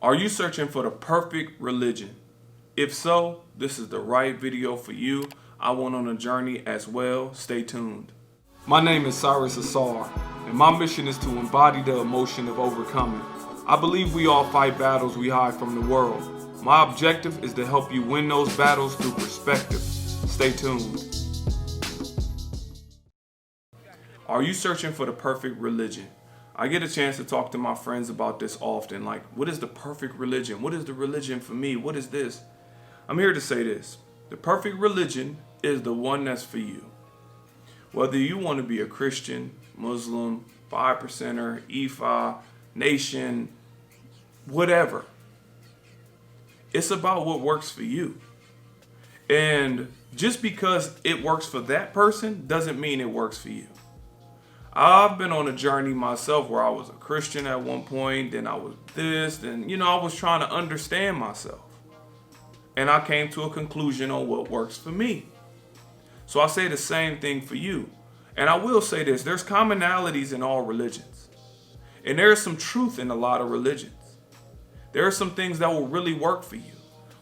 Are you searching for the perfect religion? If so, this is the right video for you. I went on a journey as well. Stay tuned. My name is Cyrus and Ausar, and my mission is to embody the emotion of overcoming. I believe we all fight battles we hide from the world. My objective is to help you win those battles through perspective. Stay tuned. Are you searching for the perfect religion? I get a chance to talk to my friends about this often, like, what is the perfect religion? What is the religion for me? What is this? I'm here to say this. The perfect religion is the one that's for you. Whether you want to be a Christian, Muslim, 5%er, Ifa, Nation, whatever. It's about what works for you. And just because it works for that person doesn't mean it works for you. I've been on a journey myself where I was a Christian at one point, then I was this, and I was trying to understand myself. And I came to a conclusion on what works for me. So I say the same thing for you. And I will say this, there's commonalities in all religions. And there's some truth in a lot of religions. There are some things that will really work for you.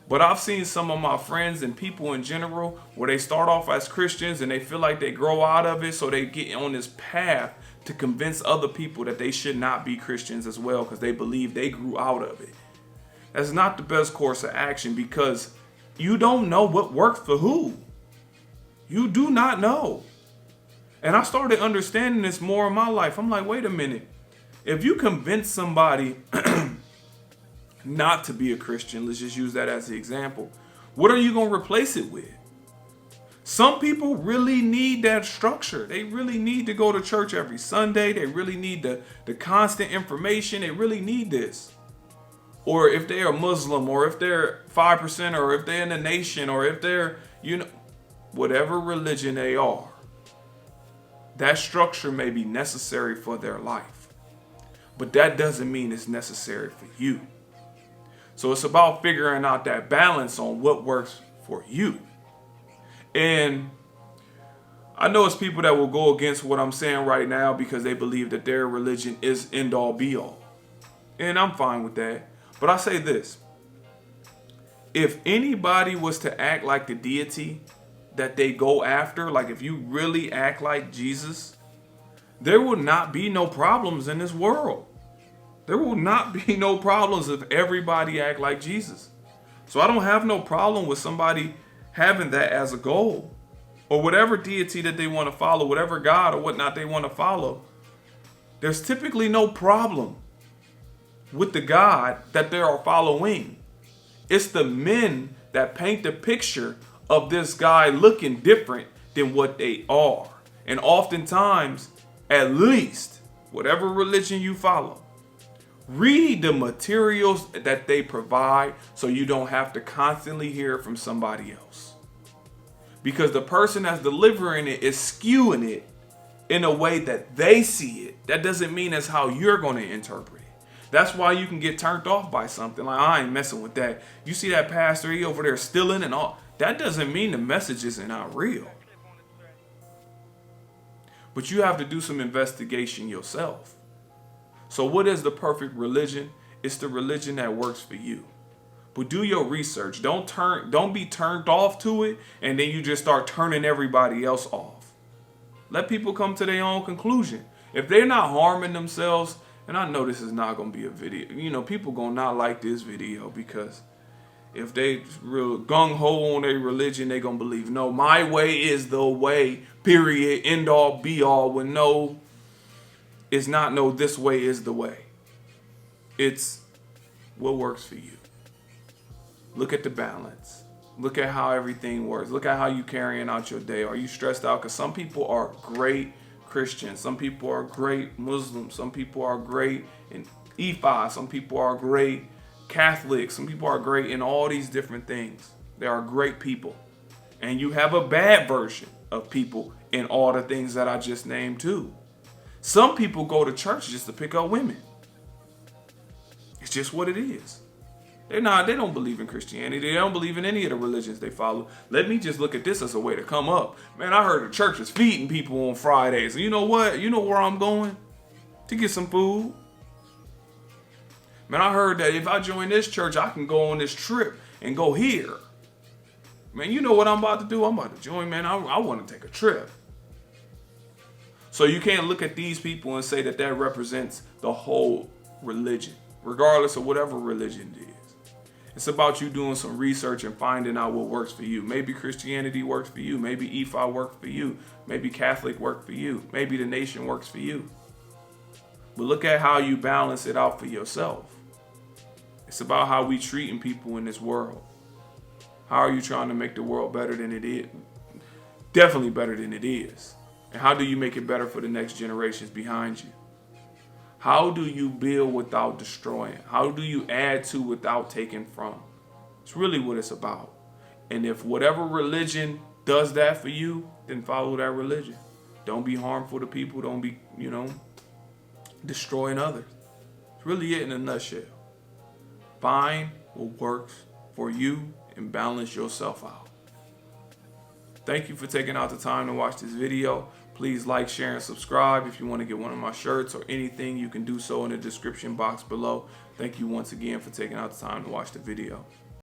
But I've seen some of my friends and people in general where they start off as Christians and they feel like they grow out of it, so they get on this path to convince other people that they should not be Christians as well because they believe they grew out of it. That's not the best course of action because you don't know what worked for who. You do not know. And I started understanding this more in my life. I'm like, wait a minute. If you convince somebody not to be a Christian, let's just use that as the example, what are you going to replace it with? Some people really need that structure. They really need to go to church every Sunday. They really need the constant information. They really need this. Or if they're a Muslim, or if they're 5%, or if they're in the Nation, or if they're, whatever religion they are, that structure may be necessary for their life. But that doesn't mean it's necessary for you. So it's about figuring out that balance on what works for you. And I know it's people that will go against what I'm saying right now because they believe that their religion is end all be all. And I'm fine with that. But I say this. If anybody was to act like the deity that they go after, like if you really act like Jesus, there will not be no problems in this world. There will not be no problems if everybody act like Jesus. So I don't have no problem with somebody having that as a goal, or whatever deity that they want to follow, whatever God or whatnot they want to follow. There's typically no problem with the God that they are following. It's the men that paint the picture of this guy looking different than what they are. And oftentimes, at least, whatever religion you follow, read the materials that they provide so you don't have to constantly hear it from somebody else. Because the person that's delivering it is skewing it in a way that they see it. That doesn't mean that's how you're going to interpret it. That's why you can get turned off by something. Like, I ain't messing with that. You see that pastor, he over there stealing and all. That doesn't mean the message is not real. But you have to do some investigation yourself. So what is the perfect religion? It's the religion that works for you. But do your research. Don't be turned off to it and then you just start turning everybody else off. Let people come to their own conclusion. If they're not harming themselves, and I know this is not going to be a video. People going to not like this video because if they real gung-ho on their religion, they going to believe, no, my way is the way, period, end all, be all, when no, it's not no, this way is the way. It's what works for you. Look at the balance. Look at how everything works. Look at how you carrying out your day. Are you stressed out? Because some people are great Christians. Some people are great Muslims. Some people are great in Ifa. Some people are great Catholics. Some people are great in all these different things. They are great people. And you have a bad version of people in all the things that I just named too. Some people go to church just to pick up women. It's just what it is. They don't believe in Christianity. They don't believe in any of the religions they follow. Let me just look at this as a way to come up. Man, I heard the church is feeding people on Fridays. And you know what? You know where I'm going? To get some food. Man, I heard that if I join this church, I can go on this trip and go here. Man, you know what I'm about to do? I'm about to join, man. I want to take a trip. So you can't look at these people and say that that represents the whole religion, regardless of whatever religion it is. It's about you doing some research and finding out what works for you. Maybe Christianity works for you. Maybe EFI works for you. Maybe Catholic works for you. Maybe the nation works for you. But look at how you balance it out for yourself. It's about how we treating people in this world. How are you trying to make the world better than it is? Definitely better than it is. And how do you make it better for the next generations behind you? How do you build without destroying? How do you add to without taking from? It's really what it's about. And if whatever religion does that for you, then follow that religion. Don't be harmful to people. Don't be, destroying others. It's really it in a nutshell. Find what works for you and balance yourself out. Thank you for taking out the time to watch this video. Please like, share, and subscribe. If you want to get one of my shirts or anything, you can do so in the description box below. Thank you once again for taking out the time to watch the video.